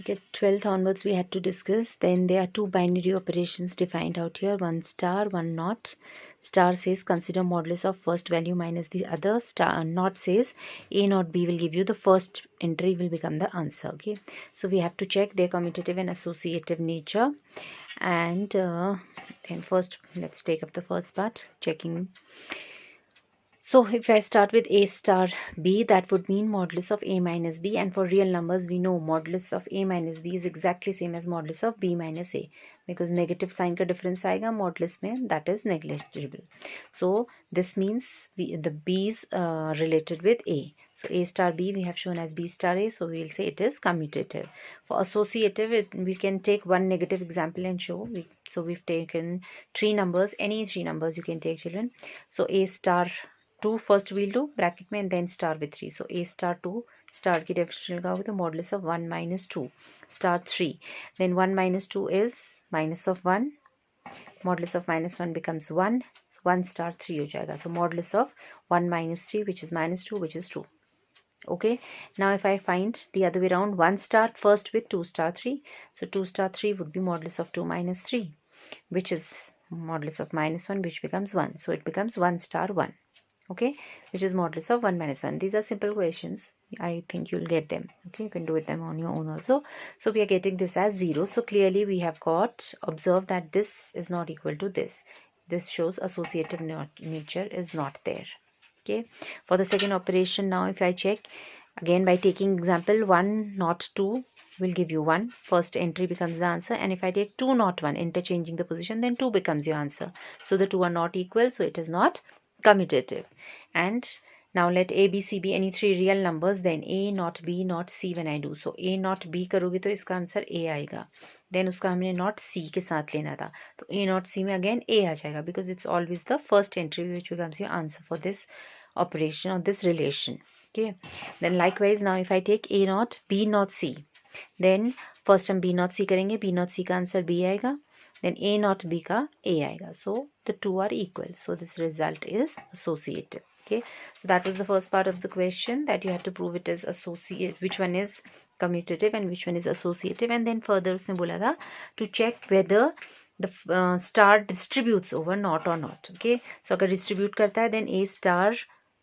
Okay, 12th onwards we had to discuss. Then there are two binary operations defined out here. One star, one not. Star says consider modulus of first value minus the other. Star not says A not B will give you the first entry will become the answer. Okay, so we have to check their commutative and associative nature. And then first let's take up the first part, checking. So if I start with A star B, that would mean modulus of A minus B, and for real numbers we know modulus of A minus B is exactly same as modulus of B minus A, because negative sign का difference आएगा modulus में, that is negligible. So this means the B is related with A. So A star B we have shown as B star A, so we will say it is commutative. For associative, we can take one negative example and show. So we've taken three numbers, any three numbers you can take, children. So A star 2 first we'll do bracket में and then star with 3. So A star 2 star की definition लगाओगे तो modulus of 1 minus 2 star 3. Then 1 minus 2 is minus of 1. Modulus of minus 1 becomes 1. So 1 star 3 हो जाएगा. So modulus of 1 minus 3 which is minus 2 which is 2. Okay, now if I find the other way around, 1 star first with 2 star 3. So 2 star 3 would be modulus of 2 minus 3, which is modulus of minus 1, which becomes 1. So it becomes 1 star 1. Okay, which is modulus of 1 minus 1. These are simple questions. I think you'll get them. Okay, you can do it them on your own also. So we are getting this as 0. So clearly we have got, observe that this is not equal to this. This shows associative nature is not there. Okay, for the second operation now, if I check again by taking example 1 not 2 will give you 1. First entry becomes the answer, and if I take 2 not 1, interchanging the position, then 2 becomes your answer. So the two are not equal, so it is not commutative. And now let A, B, C be any three real numbers, then A not B not C when I do. So A not B करोगे तो इसका answer A आएगा. Then उसका हमने not C के साथ लेना था. तो A not C में again A आ जाएगा, because it's always the first entry which becomes your answer for this operation or this relation. Okay. Then likewise now if I take A not B not C, then first हम B not C करेंगे. B not C का answer B आएगा. Then A not B का A आएगा. So the two are equal. So this result is associative. Okay, so that was the first part of the question, that you have to prove it as associative, which one is commutative and which one is associative. And then further उसने बोला था to check whether the star distributes over not or not. Okay, so अगर distribute करता है, then A star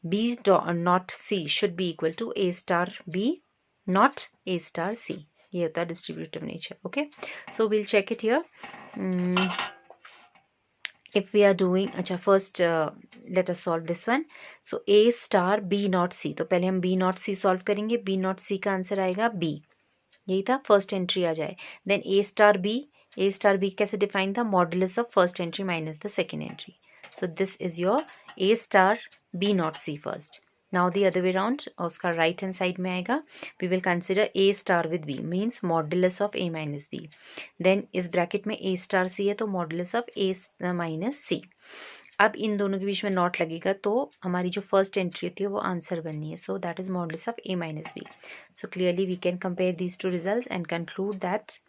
B not C should be equal to A star B not A star C. ये होता है distributive nature. Okay, so we'll check it here. If we are doing, अच्छा first let us solve this one. So A star B not C, तो पहले हम B not C solve करेंगे. B not C का answer आएगा B, यही था, first entry आ जाए. देन A star B कैसे डिफाइन था? Modulus of first entry minus the second entry. So this is your A star B not C first. Now the other way around, उसका right hand side में आएगा. We will consider A star with B, means modulus of A minus B. Then इस bracket में A star C है, तो modulus of A minus C. अब इन दोनों के बीच में नॉट लगेगा, तो हमारी जो फर्स्ट एंट्री होती है वो आंसर बननी है. So that is modulus of A minus B. So clearly we can compare these two results and conclude that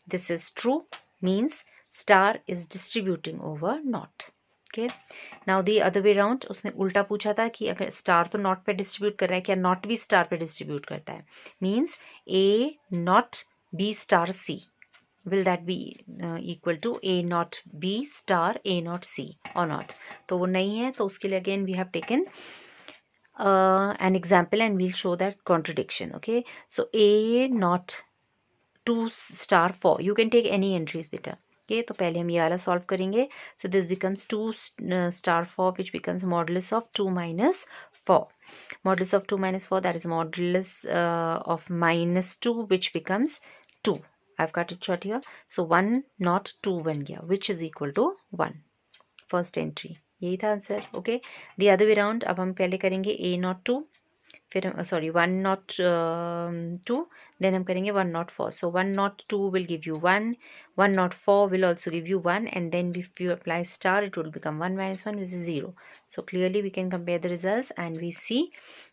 this is true, means star is distributing over not. Okay, now the other way around, उसने उल्टा पूछा था कि अगर star तो not पे distribute कर रहा है, क्या नॉट भी स्टार पे डिस्ट्रीब्यूट करता है? Means A not B star C, will that be equal to A not B star A not C or not? तो वो नहीं है, तो उसके लिए again we have taken an example and we'll show that contradiction. Okay, so A not 2 star 4, you can take any entries beta. Okay, तो पहले हम ये वाला सॉल्व करेंगे. So this becomes 2 star 4, which becomes modulus of 2 minus 4. Modulus of 2 minus 4, that is modulus of minus 2, which becomes 2. I've cut it short here. So 1 not 2 बन गया, which is equal to 1. First entry यही था answer. Okay, the other way round, अब हम पहले करेंगे A not 2, फिर हम सॉरी 1 not 2, देन हम करेंगे 1 not 4. So 1 not 2 will give you 1, 1 not 4 will also give you 1, and then if you apply star it will become 1 minus 1, which is 0. So clearly we can compare the results and we see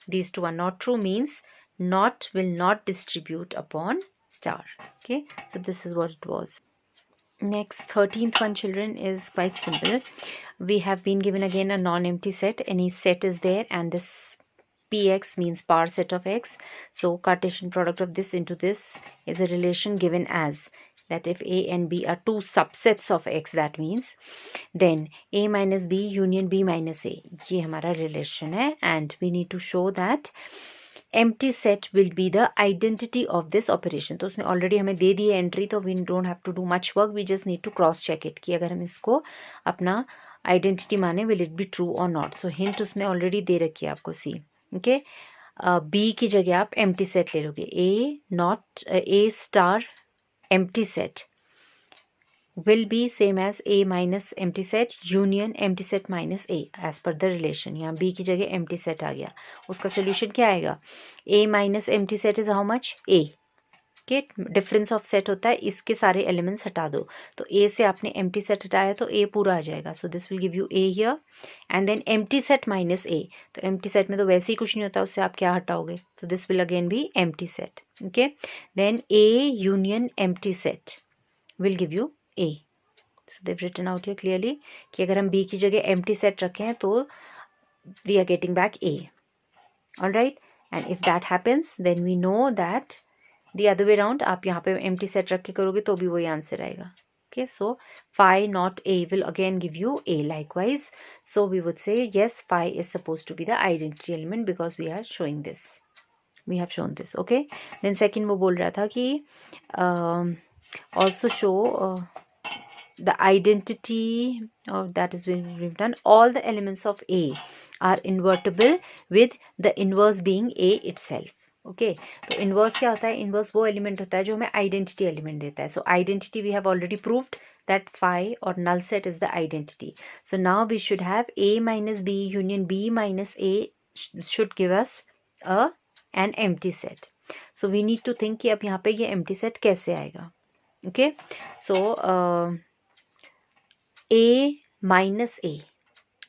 these two are not true, means not will not distribute upon star. Okay, so this is what it was. Next, 13th one, children, is quite simple. We have been given again a non-empty set. Any set is there and this Px means power set of x. So Cartesian product of this into this is a relation given as that if A and B are two subsets of x, that means then A minus B union B minus A, ये हमारा relation है, and we need to show that empty set will be the identity of this operation. तो उसने already हमें दे दी है entry, तो we don't have to do much work, we just need to cross check it कि अगर हम इसको अपना identity माने will it be true or not. So hint उसने already दे रखी है आपको C. Okay, B की जगह आप empty set ले लोगे. A star empty set will be same as A minus empty set union empty set minus A as per the relation. यहाँ B की जगह empty set आ गया. उसका solution क्या आएगा? A minus empty set is how much? A. Okay, difference of set होता है, इसके सारे elements हटा दो, तो A से आपने empty set हटाया तो A पूरा आ जाएगा. So this will give you A here and then empty set minus A. तो empty set में तो वैसे ही कुछ नहीं होता, उससे आप क्या हटाओगे? तो this will again be empty set. Okay, then A union empty set will give you A. So they've written out here clearly कि अगर हम B की जगह empty set रखें हैं तो we are getting back A. Alright, and if that happens then we know that the other way around आप यहाँ पे empty set रख के करोगे तो भी वही आंसर आएगा. Okay, so phi not A will again give you A likewise. So we would say yes, phi is supposed to be the identity element because we are showing this. We have shown this. Okay, then second वो बोल रहा था कि also show the identity of that is when we've done all the elements of A are invertible with the inverse being A itself. Okay, तो inverse क्या होता है? Inverse वो element होता है जो हमें identity element देता है. So identity we have already proved that phi or null set is the identity. So now we should have A minus B union B minus A should give us an empty set. So we need to think कि अब यहाँ पे ये empty set कैसे आएगा. Okay, so A minus A,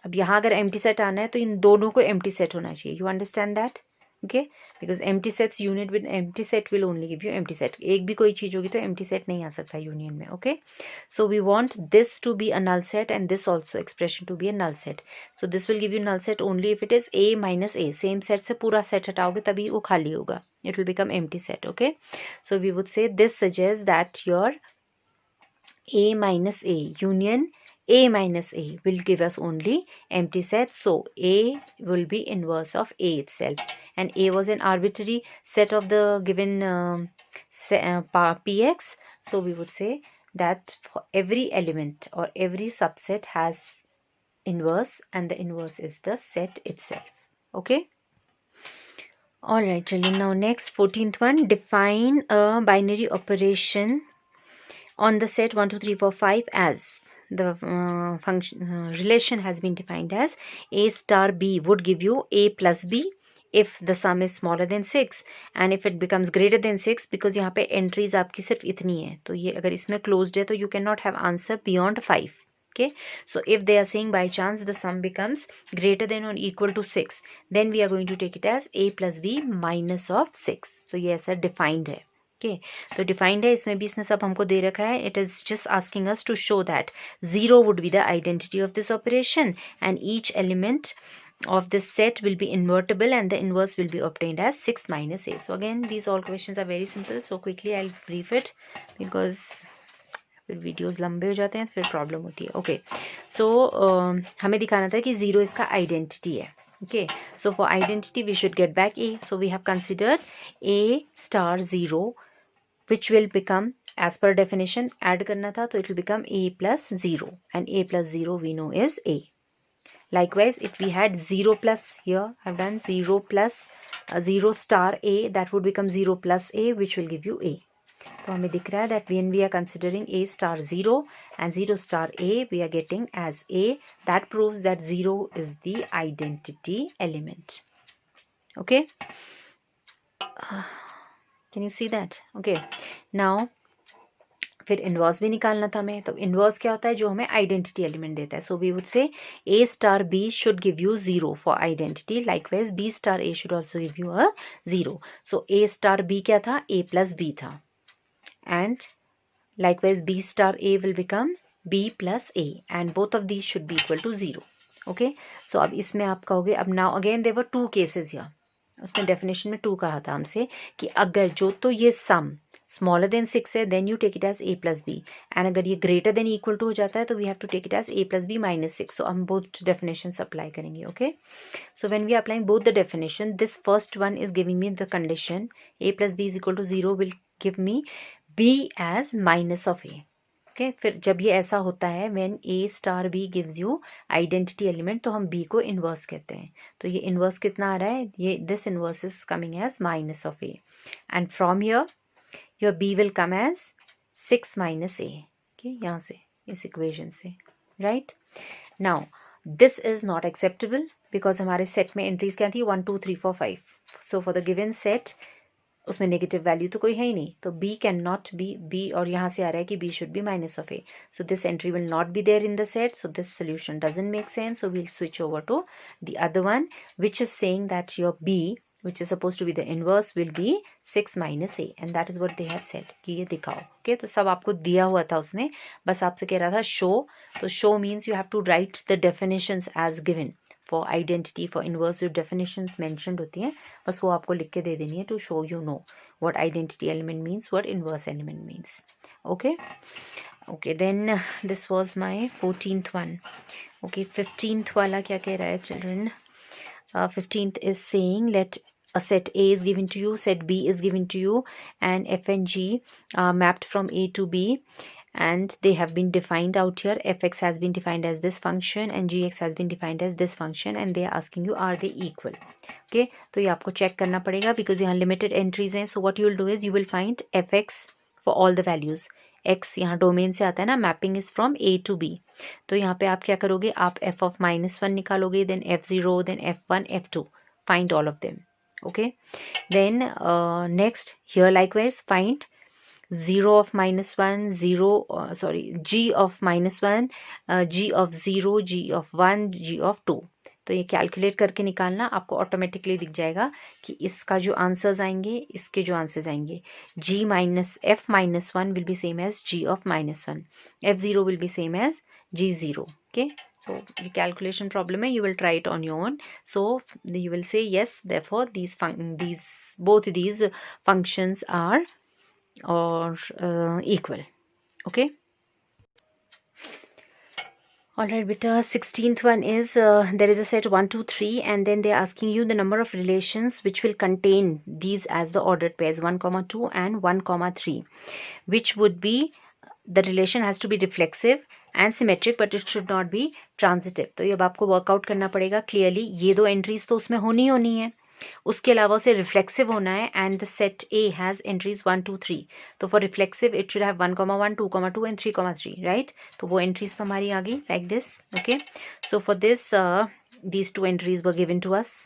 अब यहाँ अगर empty set आना है तो इन दोनों को empty set होना चाहिए. You understand that? Okay, because empty sets unit with empty set will only give you empty set. एक भी कोई चीज होगी तो empty set नहीं आ सकता union में. Okay, so we want this to be a null set and this also expression to be a null set. So this will give you null set only if it is A minus A. Same set से पूरा set हटाओगे तभी वो खाली होगा. It will become empty set. Okay, so we would say this suggests that your A minus A union A minus A will give us only empty set. So A will be inverse of A itself, and A was an arbitrary set of the given Px. So we would say that for every element or every subset has inverse, and the inverse is the set itself. Okay. Alright children, now next 14th one, define a binary operation on the set 1 2 3 4 5 as the relation has been defined as A star B would give you A plus B if the sum is smaller than 6 and if it becomes greater than 6, because यहाँ पे entries आपकी सिर्फ इतनी है, तो ये अगर इसमें closed है तो you cannot have answer beyond 5. Okay, so if they are saying by chance the sum becomes greater than or equal to 6, then we are going to take it as A plus B minus of 6. So ये ऐसा defined है. Okay, तो defined है, इसमें भी इसने सब हमको दे रखा है. It is just asking us to show that 0 would be the identity of this operation and each element of this set will be invertible and the inverse will be obtained as 6 minus A. So again these all questions are very simple, so quickly I'll brief it because फिर videos लंबे हो जाते हैं फिर problem होती है. Okay, सो हमें दिखाना था कि 0 इसका आइडेंटिटी है. Okay, so for identity we should get back A. So we have considered A star 0 which will become, as per definition add करना था, तो it will become A plus 0 and A plus 0 we know is A. Likewise if we had 0 plus, here I've done 0 plus 0 star A, that would become 0 plus A which will give you A. तो हमें दिख रहा है that when we are considering A star 0 and 0 star A we are getting as A. That proves that 0 is the identity element. Okay, can you see that? Okay, now फिर inverse भी निकालना था हमें, तो इनवर्स क्या होता है? जो हमें आइडेंटिटी एलिमेंट देता है. So we would say A star B should give you 0 for identity. Likewise B star A should also give you a 0. So A star B क्या था? A plus B था. And likewise B star A will become B plus A and both of these should be equal to 0. Okay, so अब इसमें आप कहोगे, अब now again there were two cases here. उसने definition में 2 कहा था हमसे कि अगर जो तो ये सम स्मॉलर देन 6 है then you take it as a plus B, and अगर ये ग्रेटर देन इक्वल टू हो जाता है तो we have to take it as a plus B minus 6. So हम बोथ डेफिनेशंस अप्लाई करेंगे. Okay, so when we are applying both the definition, this first one is giving me the condition a plus b is equal to 0 will give me b as minus of a. Okay, फिर जब ये ऐसा होता है when a star b gives you identity element तो हम b को inverse कहते हैं. तो ये inverse कितना आ रहा है, ये this inverse is coming as minus of a, and from here your b will come as 6 minus a. Okay, यहाँ से इस equation से, right? Now this is not acceptable because हमारे सेट में एंट्रीज क्या थी 1 2 3 4 5. So for the given set उसमें negative value तो कोई है ही नहीं, तो b can not be b, और यहाँ से आ रहा है कि b should be minus of a. So this entry will not be there in the set, so this solution doesn't make sense. So we'll switch over to the other one which is saying that your b which is supposed to be the inverse will be 6 minus a, and that is what they had said कि ये दिखाओ. Okay, तो सब आपको दिया हुआ था उसने, बस आपसे कह रहा था show. तो show means you have to write the definitions as given. For identity, for inverse जो definitions mentioned होती हैं बस वो आपको लिख के दे देनी है to show you know what identity element means, what inverse element means. Okay, okay, then this was my 14th one. Okay, 15th वाला क्या कह रहा है children? 15th is saying let a set A is given to you, set B is given to you, and F and G are mapped from A to B, and they have been defined out here. Fx has been defined as this function and gx has been defined as this function, and they are asking you are they equal. Okay, तो ये आपको check करना पड़ेगा because यहाँ limited entries हैं. So what you will do is you will find fx for all the values. x यहाँ domain से आता है ना, mapping is from a to b. तो यहाँ पे आप क्या करोगे, आप f of -1 निकालोगे, then f0, then f1, f2, find all of them. Okay, then next here likewise find 0 of -1, 0 sorry g of -1, g of 0, g of 1, g of 2. तो ये कैलकुलेट करके निकालना, आपको ऑटोमेटिकली दिख जाएगा कि इसका जो आंसर्स आएंगे इसके जो आंसर्स आएंगे. g minus f minus 1 will be same as g of -1, f0 will be same as g0. Okay, so ये कैलकुलेशन प्रॉब्लम है, you will try it on your own. So you will say yes, therefore both these functions are or equal. Okay, all right beta. 16th one is there is a set 1 2 3 and then they're asking you the number of relations which will contain these as the ordered pairs 1 comma 2 and 1 comma 3, which would be the relation has to be reflexive and symmetric but it should not be transitive. तो ये अब आपको workout करना पड़ेगा clearly. ये दो entries तो उसमें होनी है, उसके अलावा उसे रिफ्लेक्सिव होना है, and the set A has entries 1 2 3. तो for reflexive it should have 1 1 2 2 and 3 3, right. तो वो एंट्रीज तो हमारी आ गई like this. Okay, so for this these 2 entries were given to us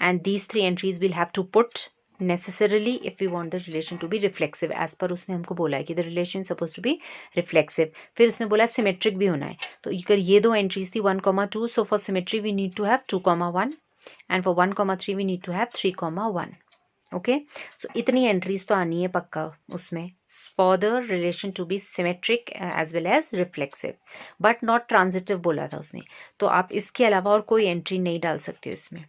and these 3 entries we'll have to put necessarily if we want the relation to be reflexive as per उसने हमको बोला है कि the relation supposed to be reflexive. फिर उसने बोला symmetric भी होना है. तो अगर ये दो entries थी 1 2, so for symmetry we need to have 2 1 and for 1 3 we need to have 3 1. Okay, so इतनी entries तो आनी है पक्का उसमें for the relation to be symmetric as well as reflexive, but not transitive बोला था उसने. तो आप इसके अलावा और कोई entry नहीं डाल सकते इसमें.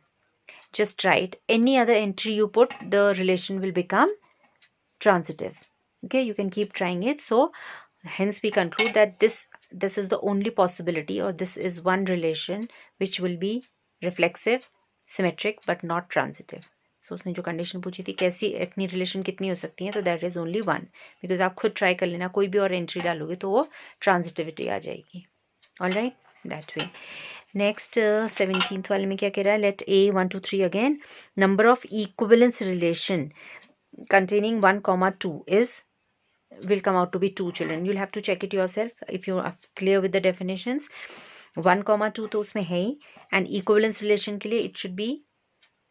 Just write any other entry you put, the relation will become transitive. Okay, you can keep trying it. So hence we conclude that this is the only possibility, or this is one relation which will be reflexive, symmetric but not transitive. So उसने जो condition पूछी थी कैसी इतनी relation कितनी हो सकती है, तो that is only one. Because आप खुद ट्राई कर लेना, कोई भी और एंट्री डालोगे तो वो ट्रांजिटिविटी आ जाएगी. All right, that way. Next 17th वाले में क्या कह रहा है, let a 1 2 3 again number of equivalence relation containing 1 2 is will come out to be 2 children. You'll have to check it yourself if you are clear with the definitions. 1 2 तो उसमें है ही, and equivalence relation के लिए it should be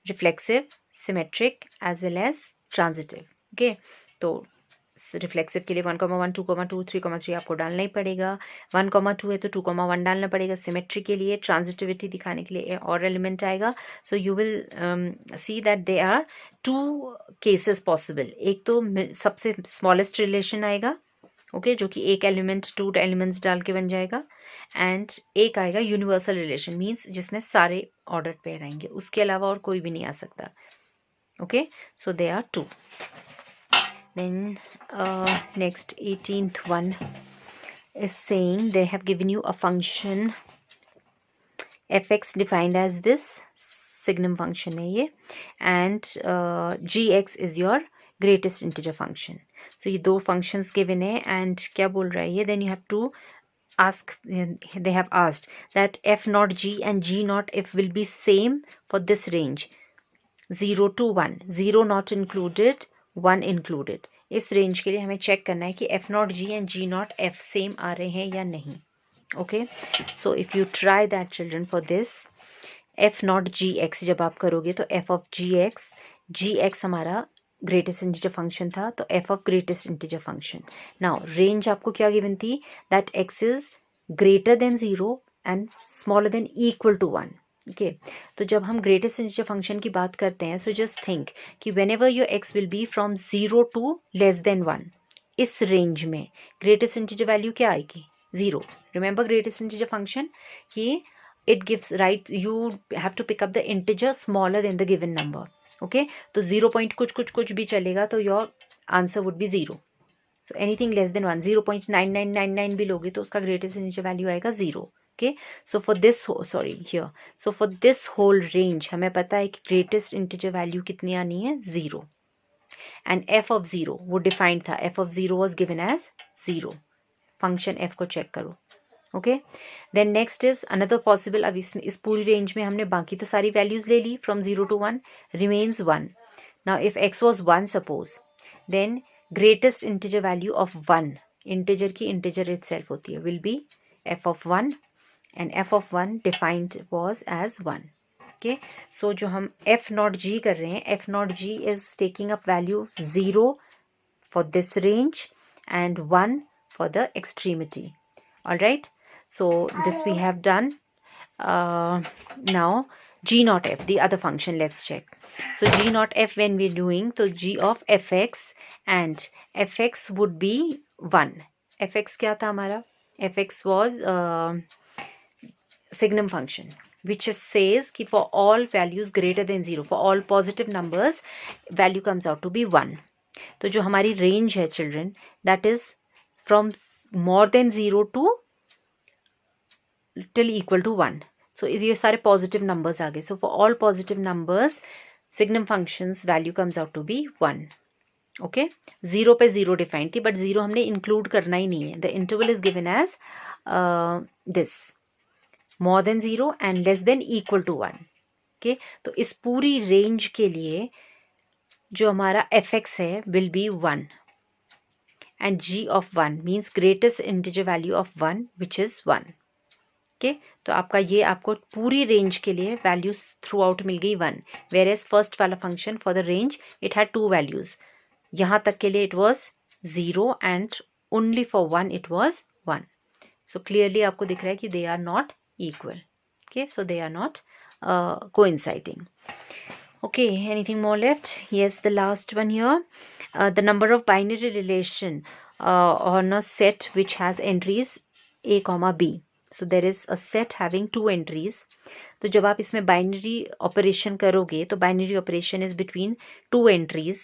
reflexive, symmetric as well as transitive. Okay, तो reflexive के लिए 1 1 2 2 3 3 आपको डालना ही पड़ेगा. 1 2 है तो 2 1 डालना पड़ेगा. सिमेट्री के लिए ट्रांजिटिविटी दिखाने के लिए और एलिमेंट आएगा. So you will see that they are 2 cases possible. एक तो सबसे स्मॉलेस्ट रिलेशन आएगा, ओके, जो कि एक एलिमेंट 2 एलिमेंट्स डाल के बन जाएगा, एंड एक आएगा यूनिवर्सल रिलेशन मीन्स जिसमें सारे ऑर्डर पेयर आएंगे. उसके अलावा और कोई भी नहीं आ सकता. Okay, so they are 2. Then next 18th one is saying they have given you a function fx defined as this signum function है ये, and gx is your greatest integer function. So ये दो functions given है, and क्या बोल रहा है ये, then you have to ask, they have asked that f naught g and g naught f will be same for this range 0 to 1, 0 not included, 1 included. इस range के लिए हमें चेक करना है कि f naught g and g naught f same आ रहे हैं या नहीं. Okay, so if you try that children for this f naught gx जब आप करोगे तो f of gx हमारा ग्रेटेस्ट इंटीजर फंक्शन था, तो f of greatest integer function. Now range आपको क्या गिवन थी, that x is greater than 0 and smaller than equal to 1. Okay, तो जब हम ग्रेटेस्ट इंटीजर फंक्शन की बात करते हैं, सो जस्ट थिंक कि whenever your x will be from 0 to less than 1, इस रेंज में ग्रेटेस्ट इंटीजर वैल्यू क्या आएगी, 0. Remember greatest integer function, it gives, right, you have to pick up the integer smaller than the given number. Okay, तो 0 point कुछ भी चलेगा तो your answer would be 0. So anything less than 1, 0.9999 भी लोगे तो उसका greatest integer value आएगा 0. Okay, so for this so for this whole range हमें पता है कि greatest integer value कितनी आनी है, 0. And f of 0 वो defined था, f of 0 was given as 0. Function f को चेक करो. Okay, then next is another possible. अब इस पूरी रेंज में हमने बाकी तो सारी वैल्यूज ले ली from 0 to 1, remains 1. Now if x was 1 suppose, then greatest integer value of 1, integer की इंटीजर इटसेल्फ होती है, will be f of 1, and f of 1 defined was as 1. Okay, so जो हम f naught g कर रहे हैं, f naught g is taking up value 0 for this range and 1 for the extremity. All right, so this we have done. Now g naught f, the other function, let's check. So g naught f when we're doing, so g of fx, and fx would be 1. fx क्या था हमारा, fx was signum function which says कि for all values greater than 0, for all positive numbers value comes out to be 1. तो जो हमारी range है children, that is from more than 0 to till equal to 1. So ये सारे positive numbers आ गए. So for all positive numbers signum functions value comes out to be 1. Okay, 0 पे 0 defined थी, बट 0 हमने इंक्लूड करना ही नहीं है. The interval is given as this, more than 0 and less than equal to 1. Okay, तो इस पूरी रेंज के लिए जो हमारा fx है will B 1, and g of 1 means greatest integer value of 1 which is 1. Okay, तो आपका ये आपको पूरी रेंज के लिए वैल्यूज थ्रू आउट मिल गई 1, वेयर एज फर्स्ट वाला function for the range it had 2 values. यहाँ तक के लिए it was 0 and only for 1 it was 1. So clearly आपको दिख रहा है कि they are not equal. Okay, so they are not coinciding. Okay, anything more left? Yes, the last one here. The number of binary relation on a set which has entries a comma b. So there is a set having 2 entries. तो जब आप इसमें binary operation करोगे तो binary operation is between 2 entries.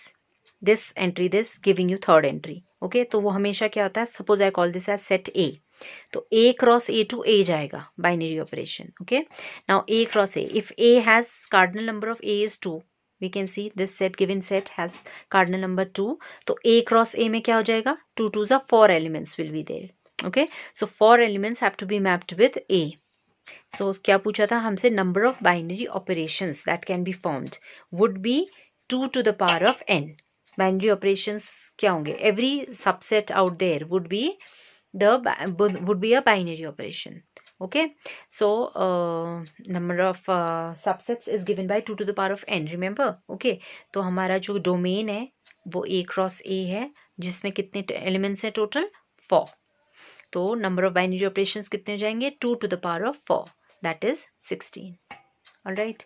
This entry, this giving you third entry. Okay, तो वो हमेशा क्या होता है, suppose I call this as set A. तो A cross A to A जाएगा binary operation. Okay, now A cross A, if A has cardinal number of A is 2, we can see this set given set has cardinal number 2. तो A cross A में क्या हो जाएगा, 2 2s are 4 elements will be there. Okay, so 4 elements have to be mapped with A. सो क्या पूछा था हमसे, number of binary operations that can be formed would be 2 to the power of n. Binary operations क्या होंगे, every subset out there would be a binary operation. Okay, so number of subsets is given by 2 to the power of n, remember. Okay, तो हमारा जो domain है वो A cross A है, जिसमें कितने एलिमेंट्स हैं टोटल, 4. तो नंबर ऑफ बाइनरी ऑपरेशंस कितने हो जाएंगे, 2 to the power of 4, that is 16. All right,